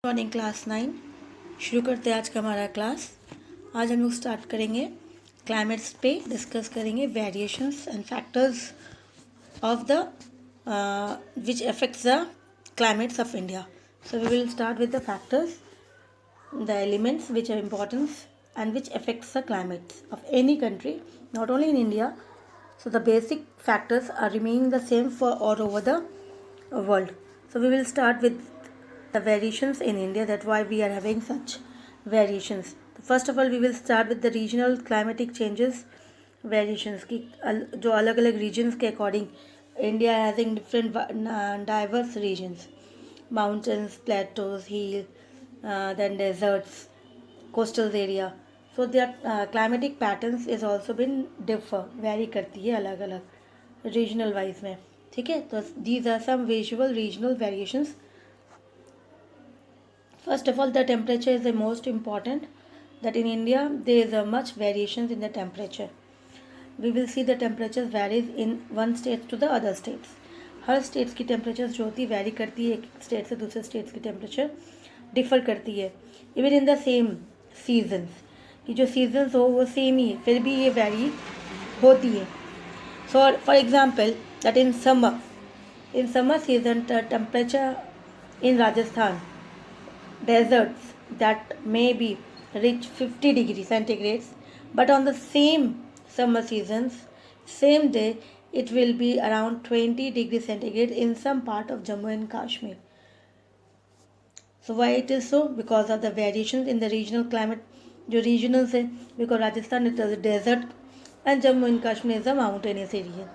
Morning class 9 शुरू करते हैं आज का हमारा क्लास। आज हम लोग स्टार्ट करेंगे क्लाइमेट्स पे, डिस्कस करेंगे variations and factors of the which affects the climates of India. So we will start with the factors, the elements which are importance and which affects the climates of any country, not only in India. So the basic factors are remaining the same for all over the world. So we will start with the variations in India, that why we are having such variations. First of all, we will start with the regional climatic changes variations की जो अलग अलग regions के according India having different diverse regions, mountains, plateaus, hills, then deserts, coastal area. So their climatic patterns is also been differ, vary करती है अलग अलग regional wise में. ठीक है, तो these are some visual regional variations. First of all, the temperature is the most important. That in India there is a much variations in the temperature. We will see the temperatures varies in one state to the other states. Her states की temperatures जो होती है vary करती है, एक state से दूसरे states की temperature differ करती है. Even in the same seasons, कि जो seasons हो वो same ही है, फिर भी ये vary होती है. So for example, that in summer season the temperature in Rajasthan deserts that may be reach 50 degrees centigrades, but on the same summer seasons, same day, it will be around 20 degrees centigrade in some part of Jammu and Kashmir. So why it is so? Because of the variations in the regional climate. जो regional है, because Rajasthan it is a desert and Jammu and Kashmir is a mountainous area.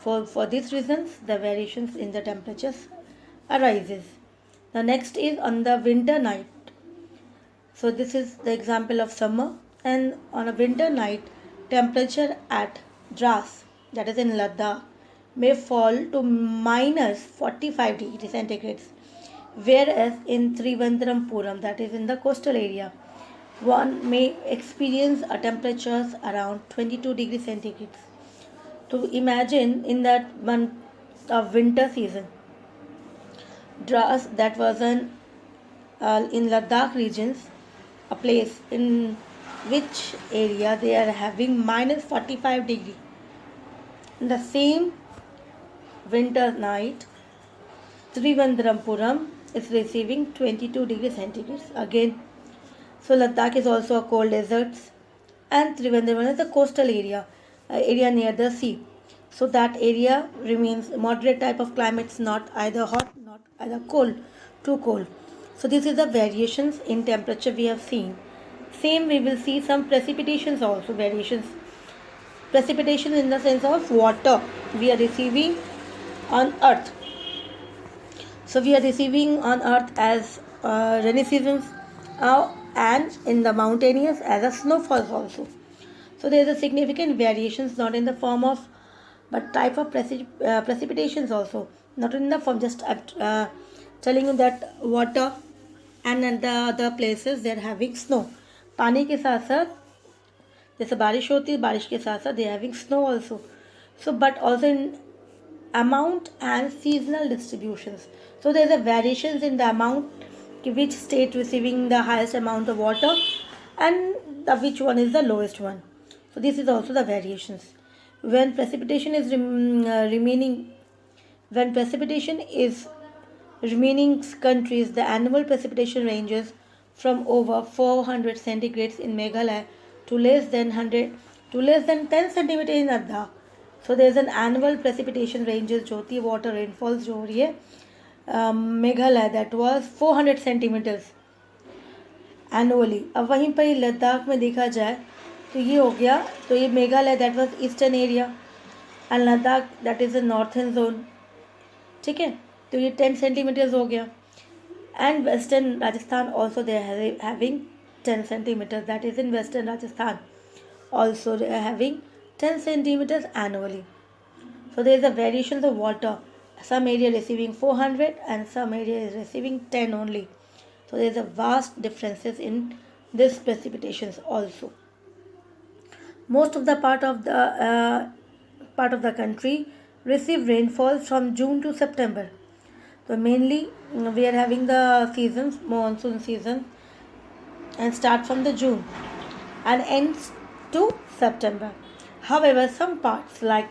For these reasons, the variations in the temperatures arises. The next is on the winter night. So this is the example of summer, and on a winter night, temperature at Dras, that is in Ladakh, may fall to minus 45 degrees centigrades, whereas in Trivandrampuram, that is in the coastal area, one may experience a temperatures around 22 degrees centigrades. To imagine in that month of winter season, Dras, that was in Ladakh regions, a place in which area they are having minus 45 degree. In the same winter night, Trivandrampuram is receiving 22 degrees centigrade again. So Ladakh is also a cold desert, and Trivandrum is a coastal area near the sea. So that area remains moderate type of climates, not either hot, not either cold, too cold. So this is the variations in temperature we have seen. Same we will see some precipitations also, variations. Precipitation in the sense of water we are receiving on earth. So we are receiving on earth as rainy seasons and in the mountainous as a snowfalls also. So there is a significant variations, not in the form of but type of precipitations also, not in the form, just telling you that water and in the other places they are having snow. पानी के साथ साथ जैसे बारिश होती है, बारिश के साथ साथ they are having snow also. So but also in amount and seasonal distributions. So there is a variations in the amount, which state receiving the highest amount of water and which one is the lowest one. So this is also the variations. When precipitation is remaining countries, the annual precipitation ranges from over 400 centigrades in Meghalaya to less than 10 centimeters in Ladakh. So there is an annual precipitation ranges जो होती है water rainfalls जो हो रही है Meghalaya, that was 400 centimeters annually. अब वहीं पर लद्दाख में देखा जाए तो ये हो गया, तो ये Meghalaya that was eastern area and Ladakh that is a northern zone. ठीक है, तो ये 10 सेंटीमीटर्स हो गया. And western Rajasthan also they are having 10 centimetres, that is in western Rajasthan also they are having 10 centimeters annually. So there is a variation of water. Some area receiving 400 and some area is receiving 10 only. So there is a vast differences in this precipitations also. Most of the part of the country receive rainfall from June to September. So mainly we are having the seasons, monsoon season, and start from the June and ends to September. However, some parts like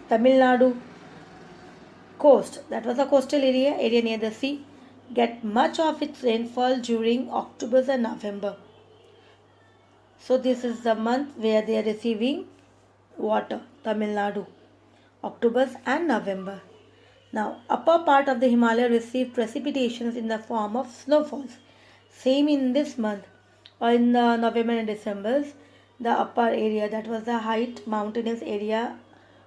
Tamil Nadu coast, that was a coastal area near the sea, get much of its rainfall during October and November. So this is the month where they are receiving water, Tamil Nadu, October and November. Now, upper part of the Himalaya receive precipitations in the form of snowfalls. Same in this month or in the November and December, the upper area, that was the height mountainous area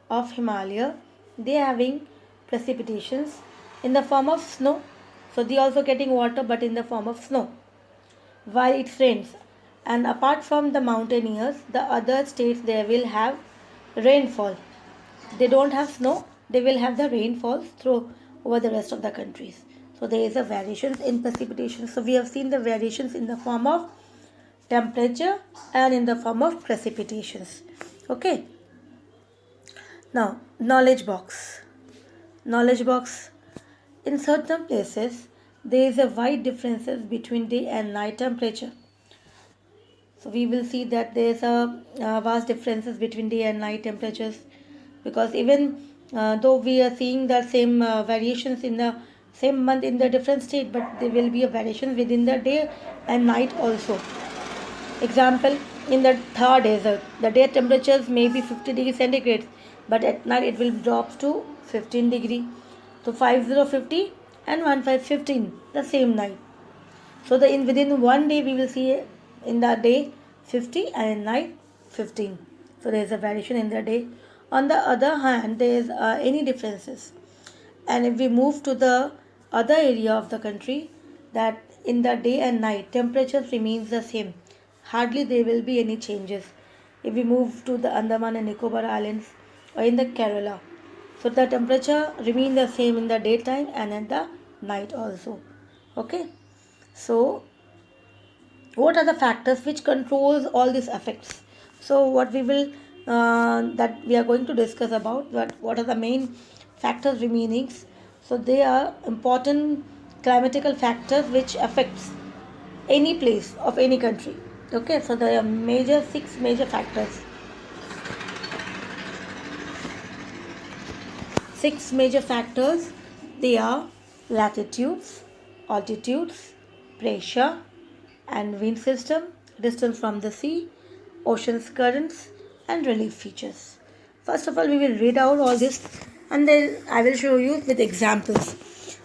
of Himalaya, they are having precipitations in the form of snow. So they also getting water but in the form of snow while it rains. And apart from the mountaineers, the other states they will have rainfall. They don't have snow, they will have the rainfalls through over the rest of the countries. So there is a variations in precipitation. So we have seen the variations in the form of temperature and in the form of precipitations. Okay. Now knowledge box. Knowledge box. In certain places there is a wide differences between day and night temperature. So we will see that there is a vast differences between day and night temperatures, because even though we are seeing the same variations in the same month in the different state, but there will be a variation within the day and night also. Example, in the Thar desert, the day temperatures may be 50 degrees centigrade, but at night it will drop to 15 degree. So 5050 and 1515 the same night. So the in within one day we will see in the day 50 and in night 15. So there is a variation in the day. On the other hand, there is any differences. And if we move to the other area of the country, that in the day and night temperatures remains the same. Hardly there will be any changes. If we move to the Andaman and Nicobar Islands or in the Kerala, so the temperature remain the same in the daytime and at the night also. Okay. So what are the factors which controls all these effects? So what we will that we are going to discuss about what are the main factors remaining. So they are important climatical factors which affects any place of any country. Okay, so there are major six major factors. Six major factors, they are latitudes, altitudes, pressure and wind system, distance from the sea, ocean's currents and relief features. First of all, we will read out all this and then I will show you with examples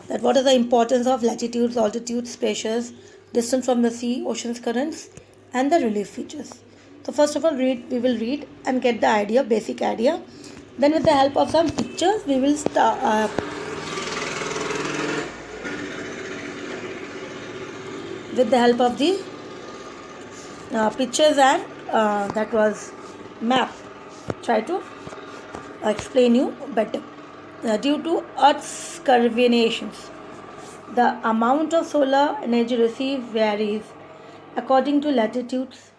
that what is the importance of latitudes, altitudes, pressures, distance from the sea, ocean's currents and the relief features. So first of all, we will read and get the idea, basic idea. Then with the help of some pictures, we will start with the help of the pictures and that was map, try to explain you better. Due to Earth's curvaceous, the amount of solar energy received varies according to latitudes.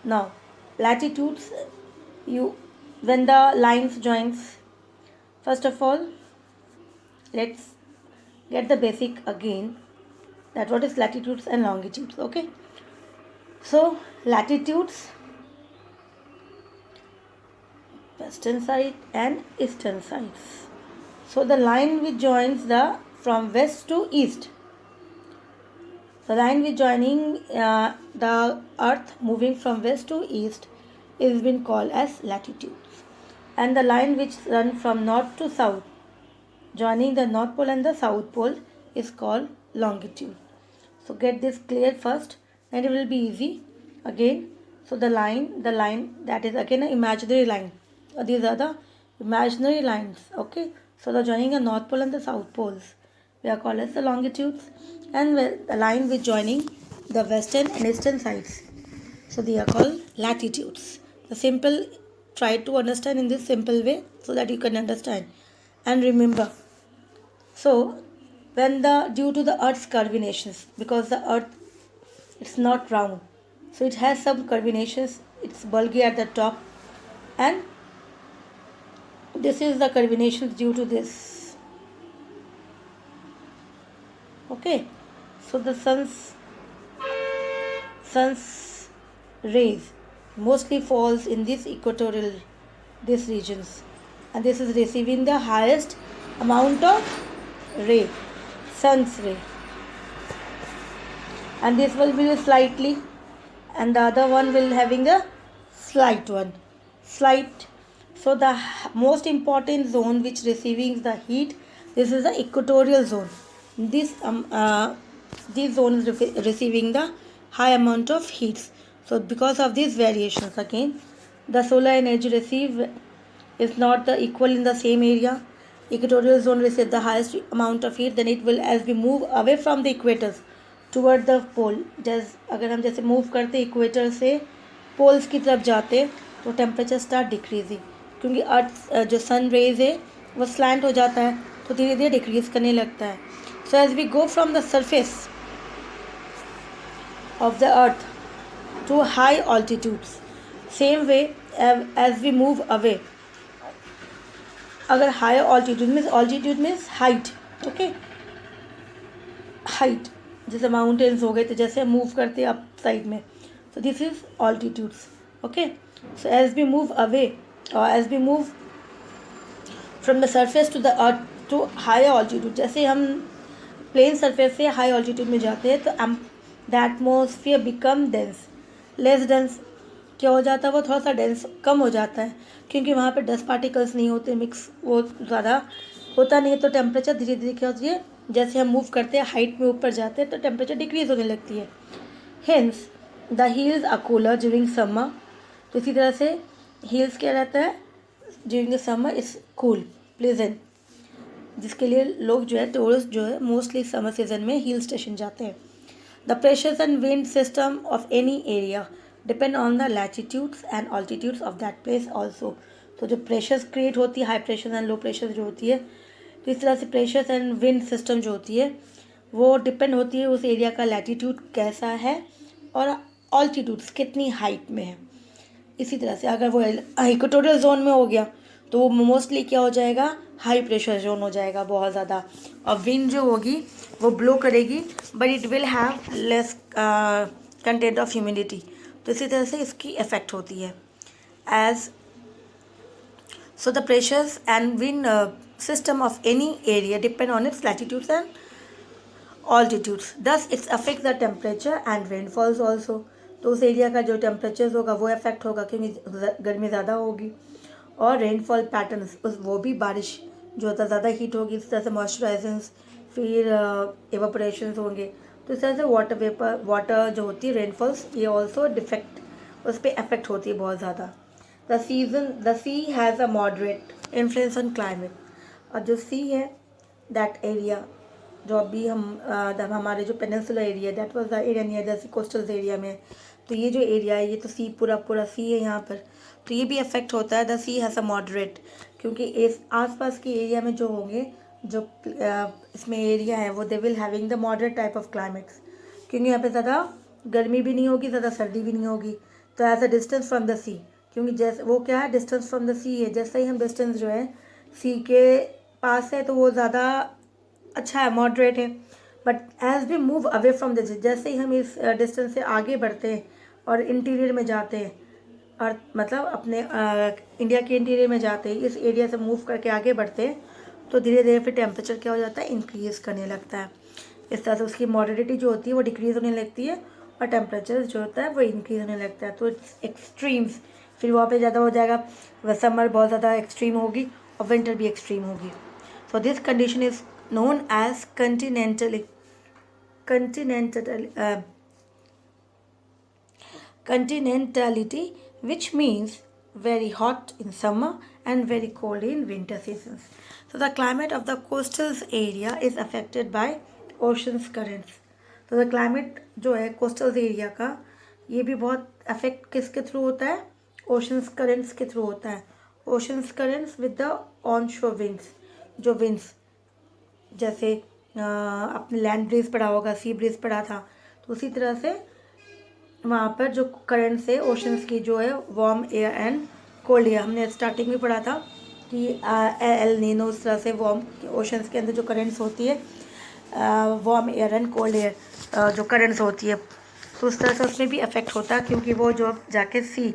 Now, latitudes, you when the lines joins, first of all, let's get the basic again, that what is latitudes and longitudes. Okay, so latitudes, western side and eastern sides. So the line which joins the from west to east, the line which joining the earth moving from west to east is been called as latitudes, and the line which run from north to south joining the north pole and the south pole is called longitude. So get this clear first and it will be easy again. So the line that is again an imaginary line. These are the imaginary lines. Okay, so the joining the north pole and the south poles we are called as the longitudes, and the line with joining the western and eastern sides, so they are called latitudes. The simple, try to understand in this simple way so that you can understand and remember. So when the due to the earth's curvaceous, because the earth it's not round, so it has some curvaceous, it's bulgy at the top, and this is the curvaceous due to this. Okay, so the sun's rays mostly falls in these regions, and this is receiving the highest amount of ray, sun's ray, and this will be slightly, and the other one will having a slight. So the most important zone which receiving the heat, this is the equatorial zone. This zone is receiving the high amount of heat. So because of these variations, again the solar energy received is not the equal in the same area. Equatorial zone receives the highest amount of heat, then it will, as we move away from the equators toward the pole, जैसे अगर हम जैसे move करते equator से poles की तरफ जाते तो टेम्परेचर स्टार्ट डिक्रीजिंग, क्योंकि अर्थ जो सन रेज है वो स्लैंट हो जाता है तो धीरे धीरे डिक्रीज करने लगता है. So as we go from the surface of the earth to high altitudes, same way as we move away, अगर high altitude means height, okay, height जैसे माउंटेन्स हो गए तो जैसे हम मूव करते हैं अप साइड में, so this is altitudes. Okay, so as we move away और as we move from the surface to the earth to high altitude, जैसे हम प्लेन सरफेस से हाई ऑल्टीट्यूड में जाते हैं तो the atmosphere become dense, less dense. क्या हो जाता है, वो थोड़ा सा डेंस कम हो जाता है, क्योंकि वहाँ पे डस्ट पार्टिकल्स नहीं होते, मिक्स वो ज़्यादा होता नहीं है. तो टेम्परेचर धीरे धीरे क्या होती है, जैसे हम मूव करते हैं हाइट में ऊपर जाते हैं तो टेम्परेचर डिक्रीज होने लगती है. Hence the hills are cooler during summer. तो इसी तरह से हील्स क्या रहता है during the summer, is cool pleasant, जिसके लिए लोग जो है टूरिस्ट जो है मोस्टली समर सीजन में हिल स्टेशन जाते हैं. The pressures and wind system of any area depend on the latitudes and altitudes of that place also. तो जो प्रेशर्स क्रिएट होती है, high pressure and low pressure जो होती है, तो इस तरह से प्रेशर्स एंड विंड सिस्टम जो होती है वो डिपेंड होती है उस एरिया का लैटिट्यूड कैसा है और ऑल्टीट्यूड्स कितनी हाइट में है. इसी तरह से अगर वो इक्वेटोरियल जोन में हो गया तो वो मोस्टली क्या हो जाएगा, हाई प्रेशर जोन हो जाएगा बहुत ज़्यादा, और विंड जो होगी वो ब्लो करेगी but it will have less content of humidity. तो इसी तरह से इसकी इफेक्ट होती है. As so the pressures and wind system of any area depend on its latitudes and altitudes, thus it affects the temperature and rainfalls also. तो उस area का जो टेम्परेचर होगा वो अफेक्ट होगा क्योंकि गर्मी ज़्यादा होगी, और रेनफॉल पैटर्न्स वो भी बारिश जो होता है ज़्यादा हीट होगी, इस तरह से मॉइस्चराइजेंस, फिर एवापोरेशंस होंगे. तो इस तरह से वाटर जो होती है रेनफॉल्स, ये ऑल्सो डिफेक्ट उस पर अफेक्ट होती है बहुत ज़्यादा. The sea has a moderate influence on climate. और जो sea है that area जो अभी हमारे जो peninsular area, that was the area near the coastal area में, तो ये जो एरिया है ये तो sea पूरा sea है यहाँ पर, तो ये भी अफेक्ट होता है. the sea has a moderate, क्योंकि इस आसपास के एरिया में जो होंगे जो इसमें एरिया है वो they will having the moderate type of climates, क्योंकि यहाँ पे ज़्यादा गर्मी भी नहीं होगी, ज़्यादा सर्दी भी नहीं होगी. तो as a distance from the sea, क्योंकि जैसे वो क्या है डिस्टेंस फ्रॉम द सी है, जैसे ही हम डिस्टेंस जो है सी के पास है तो वो ज़्यादा अच्छा है, मॉडरेट है. But as we move away from the sea, जैसे ही हम इस डिस्टेंस से आगे बढ़ते हैं और इंटीरियर में जाते हैं, और मतलब अपने इंडिया के इंटीरियर में जाते हैं, इस एरिया से मूव करके आगे बढ़ते हैं, तो धीरे धीरे फिर टेम्परेचर क्या हो जाता है, इंक्रीज़ करने लगता है. इस तरह से उसकी मॉडरेटिटी जो होती है वो डिक्रीज़ होने लगती है और टेम्परेचर जो होता है वो इंक्रीज़ होने लगता है. तो इट्स एक्सट्रीम्स, फिर वहाँ पे ज़्यादा हो जाएगा, वह समर बहुत ज़्यादा एक्सट्रीम होगी और विंटर भी एक्सट्रीम होगी. So this condition is known as continentality, which means very hot in summer and very cold in winter seasons. So the climate of the coastal area is affected by oceans currents. तो the climate जो है coastal area का ये भी बहुत affect किसके through होता है, ओशंस करेंट्स के थ्रू होता है. Oceans currents with the on शोर विंड्स, जो विंड्स जैसे अपने लैंड ब्रीज पड़ा होगा, सी ब्रीज पड़ा था, तो उसी तरह से वहाँ पर जो करेंट्स है ओशंस की जो है warm air and cold air, हमने स्टार्टिंग में पढ़ा था कि एल नीनो, उस तरह से वार्म ओशंस के अंदर जो करेंट्स होती है warm air and cold air जो करंट्स होती है, तो उस तरह से उसमें भी अफेक्ट होता है, क्योंकि वो जो जाके सी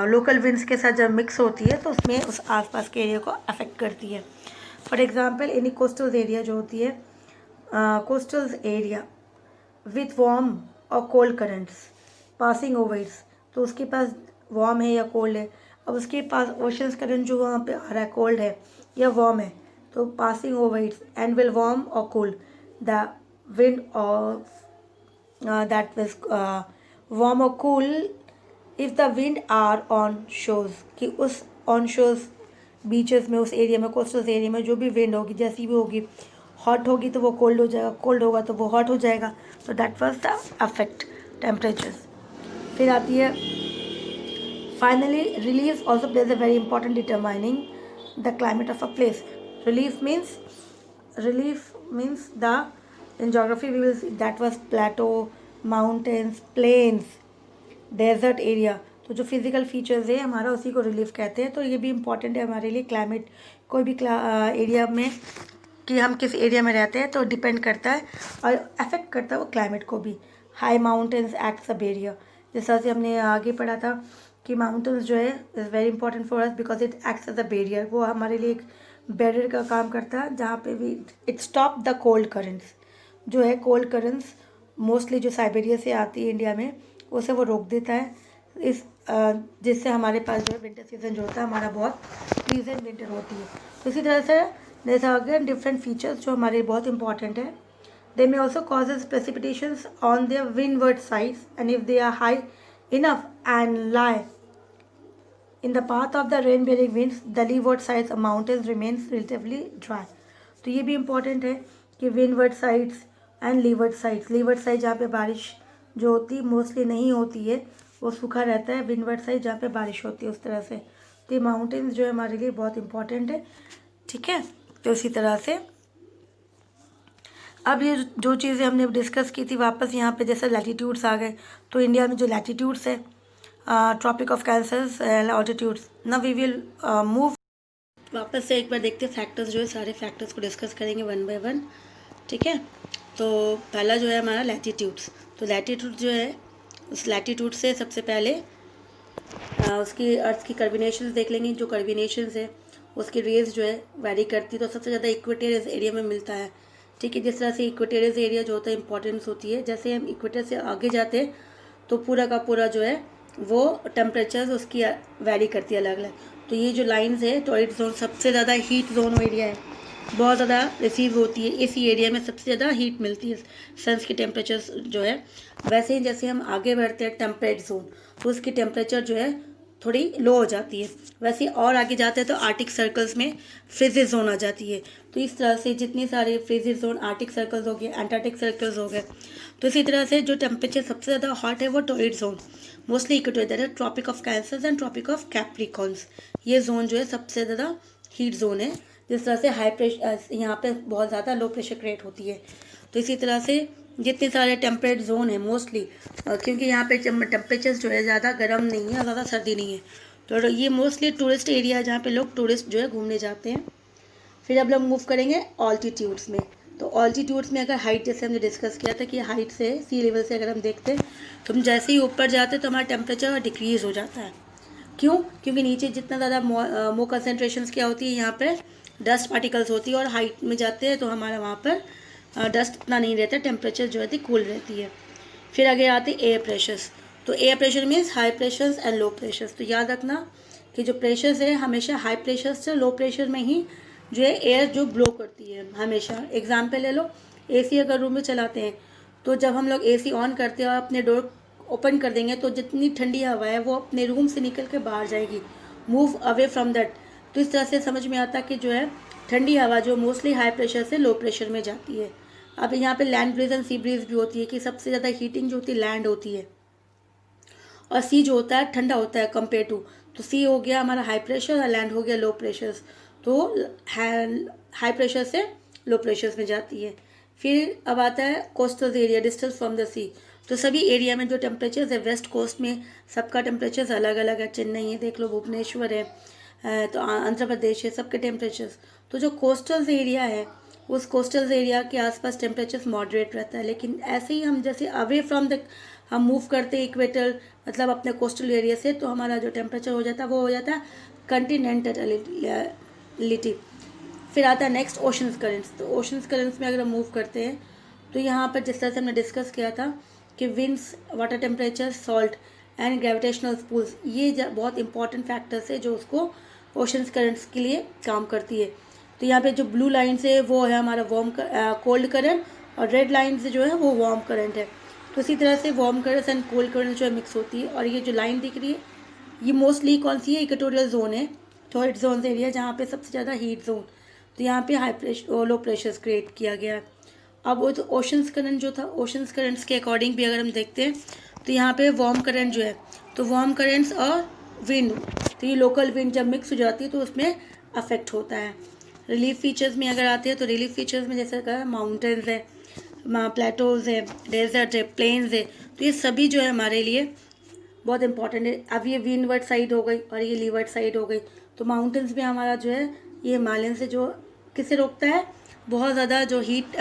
लोकल विंड्स के साथ जब मिक्स होती है तो उसमें उस आसपास के एरिया को अफेक्ट करती है। For example any coastal area जो होती है, कोस्टल एरिया विथ वार्म और cold currents passing over it's, तो उसके पास वार्म है या कोल्ड है। अब उसके पास ओशंस करंट जो वहाँ पे आ रहा है कोल्ड है या वार्म है, तो passing over its and will warm और cold the wind of that which warm और cool if the wind are on शोज़, कि उस ऑन शोज़ बीचेस में, उस एरिया में, कोस्टल एरिया में जो भी विंड होगी, जैसी भी होगी, हॉट होगी तो वो कोल्ड हो जाएगा, कोल्ड होगा तो वो हॉट हो जाएगा। तो that was the affect temperatures. फिर आती है finally relief also plays a very important determining the climate of a place. Relief means the in geography we will see that was plateau, mountains, plains, desert area. तो जो physical features है हमारा उसी को relief कहते हैं। तो ये भी इम्पॉर्टेंट है हमारे लिए। क्लाइमेट कोई भी एरिया में, कि हम किस एरिया में रहते हैं तो डिपेंड करता है और अफेक्ट करता है वो क्लाइमेट को भी। High mountains act a barrier, जैसा कि हमने आगे पढ़ा था कि माउंटेन्स जो है is very important for us because it acts as a barrier. वो हमारे लिए एक बैरियर का काम करता है, जहाँ पे भी it stop the cold currents, जो है कोल्ड करंट्स मोस्टली जो साइबेरिया से आती है इंडिया में, उसे वो रोक देता है। इस जिससे हमारे पास जो है विंटर सीजन जो होता है हमारा बहुत प्लीजेंट विंटर होती है। तो इसी तरह से जैसा अगेन डिफरेंट फीचर्स जो हमारे लिए बहुत इंपॉर्टेंट है। They may also causes precipitations on their windward sides and if they are high enough and lie in the path of the rain bearing winds, the leeward sides of mountains remains relatively dry। तो ये भी important है कि windward sides and leeward sides, leeward side जहाँ पे बारिश जो होती मोस्टली नहीं होती है वो सूखा रहता है, विंडवर्ड साइड जहाँ पे बारिश होती है उस तरह से। तो ये माउंटेन्स जो है हमारे लिए बहुत इंपॉर्टेंट है, ठीक है। तो इसी तरह से अब ये जो चीज़ें हमने डिस्कस की थी वापस यहाँ पे जैसे लैटिट्यूड्स आ गए, तो इंडिया में जो लैटिट्यूड्स है tropic of cancers and altitudes, ना वी विल मूव। वापस से एक बार देखते हैं फैक्टर्स जो है, सारे फैक्टर्स को डिस्कस करेंगे वन बाय वन, ठीक है। तो पहला जो है हमारा लैटिट्यूड्स। तो लैटिट्यूड जो है उस लैटिट्यूड से सबसे पहले उसकी अर्थ की कर्विनेशंस देख लेंगे। जो कर्विनेशंस है उसकी रेज जो है वैरी करती है, तो सबसे ज़्यादा इक्वेटोरियल एरिया में मिलता है, ठीक है। जिस तरह से इक्वेटोरियल एरिया जो होता है इंपॉर्टेंस होती है, जैसे हम इक्वेटर से आगे जाते हैं तो पूरा का पूरा जो है वो टेम्परेचर उसकी वैरी करती है अलग अलग। तो ये जो लाइंस है टॉरिड जोन सबसे ज़्यादा हीट जोन एरिया है, बहुत ज़्यादा रिसीव होती है, इसी एरिया में सबसे ज़्यादा हीट मिलती है सन्स की टेम्परेचर जो है। वैसे ही जैसे हम आगे बढ़ते हैं टेम्परेट जोन, तो उसकी टेम्परेचर जो है थोड़ी लो हो जाती है। वैसे और आगे जाते हैं तो आर्टिक सर्कल्स में फ्रीजिज जोन आ जाती है। तो इस तरह से जितने सारे फ्रीजिज जोन, आर्टिक सर्कल्स हो गए, एंटार्क्टिक सर्कल्स हो गए, तो इसी तरह से जो टेम्परेचर सबसे ज़्यादा हॉट है वो टॉरिड जोन, मोस्टली इक्वेटोरियल है, tropic of cancers and tropic of capricorns. ये जोन जो है सबसे ज़्यादा हीट जोन है। जिस तरह से हाई प्रेशर यहाँ पे बहुत ज़्यादा लो प्रेशर क्रिएट होती है। तो इसी तरह से जितने सारे टेम्परेट जोन है मोस्टली, क्योंकि यहाँ पे टेम्परेचर जो है ज़्यादा गर्म नहीं है और ज़्यादा सर्दी नहीं है, तो ये मोस्टली टूरिस्ट एरिया है जहाँ पे लोग टूरिस्ट जो है घूमने जाते हैं। फिर अब लोग मूव करेंगे ऑल्टीट्यूड्स में। तो ऑल्टीट्यूड्स में अगर हाइट, जैसे हमने डिस्कस किया था कि हाइट से सी लेवल से अगर हम देखते हैं तो हम जैसे ही ऊपर जाते हैं तो हमारा टेम्परेचर डिक्रीज़ हो जाता है। क्यों? क्योंकि नीचे जितना ज़्यादा मो कंसनट्रेशंस क्या होती है, यहाँ पर डस्ट पार्टिकल्स होती है, और हाइट में जाते हैं तो हमारा वहाँ पर डस्ट इतना नहीं रहता, टेम्परेचर जो है कूल रहती है। फिर आगे आते हैं एयर प्रेशर्स। तो air pressure means high pressures and low pressures. तो याद रखना कि जो प्रेशर्स है हमेशा हाई प्रेशर से लो प्रेशर में ही जो है एयर जो ब्लो करती है हमेशा। एग्जाम्पल ले लो, एसी अगर रूम में चलाते हैं तो जब हम लोग एसी ऑन करते हैं और अपने डोर ओपन कर देंगे तो जितनी ठंडी हवा है वो अपने रूम से निकल के बाहर जाएगी, मूव अवे फ्रॉम दैट। तो इस तरह से समझ में आता है कि जो है ठंडी हवा जो मोस्टली हाई प्रेशर से लो प्रेशर में जाती है। अब यहाँ पे land breeze and sea breeze भी होती है कि सबसे ज़्यादा हीटिंग जो होती है लैंड होती है, और सी जो होता है ठंडा होता है कंपेयर टू। तो सी हो गया हमारा हाई प्रेशर और लैंड हो गया लो प्रेशर। तो हाई प्रेशर से लो प्रेशर में जाती है। फिर अब आता है coastal area distance from the sea. तो सभी एरिया में जो टेम्परेचर है वेस्ट कोस्ट में सबका टेम्परेचर अलग अलग है। चेन्नई है देख लो, भुवनेश्वर है, तो आंध्र प्रदेश है, सबके टेम्परेचर्स। तो जो कोस्टल एरिया है उस कोस्टल एरिया के आसपास टेम्परेचर मॉडरेट रहता है, लेकिन ऐसे ही हम जैसे अवे फ्रॉम द हम मूव करते हैं इक्वेटर मतलब अपने कोस्टल एरिया से, तो हमारा जो टेम्परेचर हो जाता है वो हो जाता है कंटिनेंटलिटी। फिर आता है नेक्स्ट ओशंस करेंट्स। तो ओशंस करेंट्स में अगर हम मूव करते हैं तो यहाँ पर जिस तरह से हमने डिस्कस किया था कि winds, water temperature, salt and gravitational pulls, ये बहुत इंपॉर्टेंट फैक्टर्स है जो उसको ओशंस करंट्स के लिए काम करती है। तो यहाँ पे जो ब्लू लाइन से वो है हमारा कोल्ड करंट, और रेड लाइन से जो है वो वार्म करंट है। तो इसी तरह से warm current and cold current जो है मिक्स होती है। और ये जो लाइन दिख रही है ये मोस्टली कौन सी है, इक्वेटोरियल जोन है, थर्ड जोन एरिया, जहाँ पे सबसे ज़्यादा हीट जोन, तो यहाँ पे high pressure low pressure create किया गया है। अब वो तो ओशंस करंट जो था, ओशंस करंट्स के अकॉर्डिंग भी अगर हम देखते हैं तो यहाँ पे वार्म करंट जो है, तो वार्म करंट्स और विंड, तो ये लोकल विंड जब मिक्स हो जाती है तो उसमें अफेक्ट होता है। रिलीफ फीचर्स में अगर आते हैं तो रिलीफ फीचर्स में जैसे कहा माउंटेन्स है, प्लेटोज़ है, डेजर्ट है, प्लेन्स है, तो ये सभी जो है हमारे लिए बहुत इंपॉर्टेंट है। अब ये विंडवर्ड साइड हो गई और ये लीवर्ड साइड हो गई। तो माउंटेन्स में हमारा जो है ये हिमालयन से जो किसे रोकता है, बहुत ज़्यादा जो हीट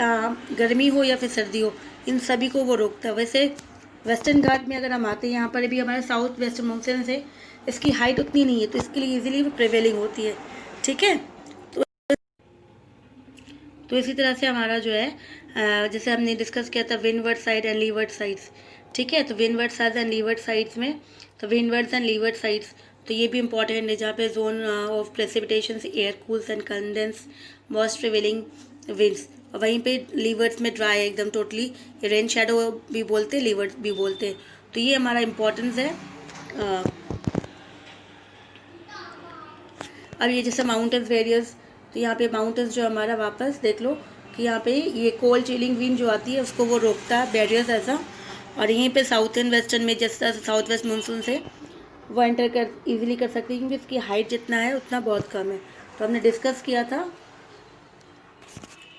गर्मी हो या फिर सर्दी हो, इन सभी को वो रोकता है। वैसे वेस्टर्न घाट में अगर हम आते हैं, यहाँ पर भी हमारे साउथ वेस्टर्न माउंटेन्स है, इसकी हाइट उतनी नहीं है तो इसके लिए ईजिली प्रिवेलिंग होती है। ठीक है, तो इसी तरह से हमारा जो है जैसे हमने डिस्कस किया था windward side and leeward sides. ठीक है, तो windward sides and leeward sides में, तो विंडवर्ड्स एंड लीवर्ड साइड्स, तो ये भी इंपॉर्टेंट है जहाँ पे zone of precipitation air cools and condense moist prevailing winds, और वहीं पे लीवर्ड्स में ड्राई है एकदम टोटली, रेन शेडो भी बोलते हैं, लीवर्ड्स भी बोलते हैं। तो ये हमारा इम्पोर्टेंस है। अब ये जैसे माउंटेन्स वेरियस, तो यहाँ पे माउंटेन्स जो हमारा वापस देख लो कि यहाँ पे ये कोल्ड चिलिंग विंड जो आती है उसको वो रोकता है, बैरियर्स ऐसा। और यहीं पे साउथ एंड वेस्टर्न में जैसा साउथ वेस्ट मानसून से वो एंटर कर इजीली कर सकती है, क्योंकि इसकी हाइट जितना है उतना बहुत कम है। तो हमने डिस्कस किया था,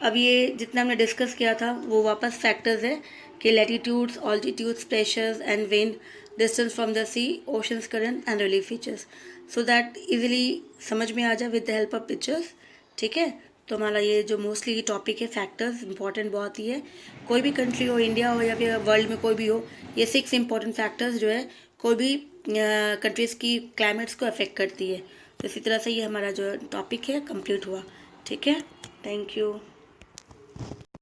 अब ये जितना हमने डिस्कस किया था वो वापस फैक्टर्स है कि latitudes, altitudes, pressures and wind, distance from the sea, oceans current and relief features, so that easily समझ में आ जाए with the help of pictures. ठीक है, तो हमारा ये जो मोस्टली टॉपिक है फैक्टर्स इंपॉर्टेंट बहुत ही है। कोई भी कंट्री हो, इंडिया हो या फिर वर्ल्ड में कोई भी हो, ये 6 इंपॉर्टेंट फैक्टर्स जो है कोई भी कंट्रीज़ की क्लाइमेट्स को अफेक्ट करती है। तो इसी तरह से ये हमारा जो टॉपिक है कंप्लीट हुआ। ठीक है, थैंक यू।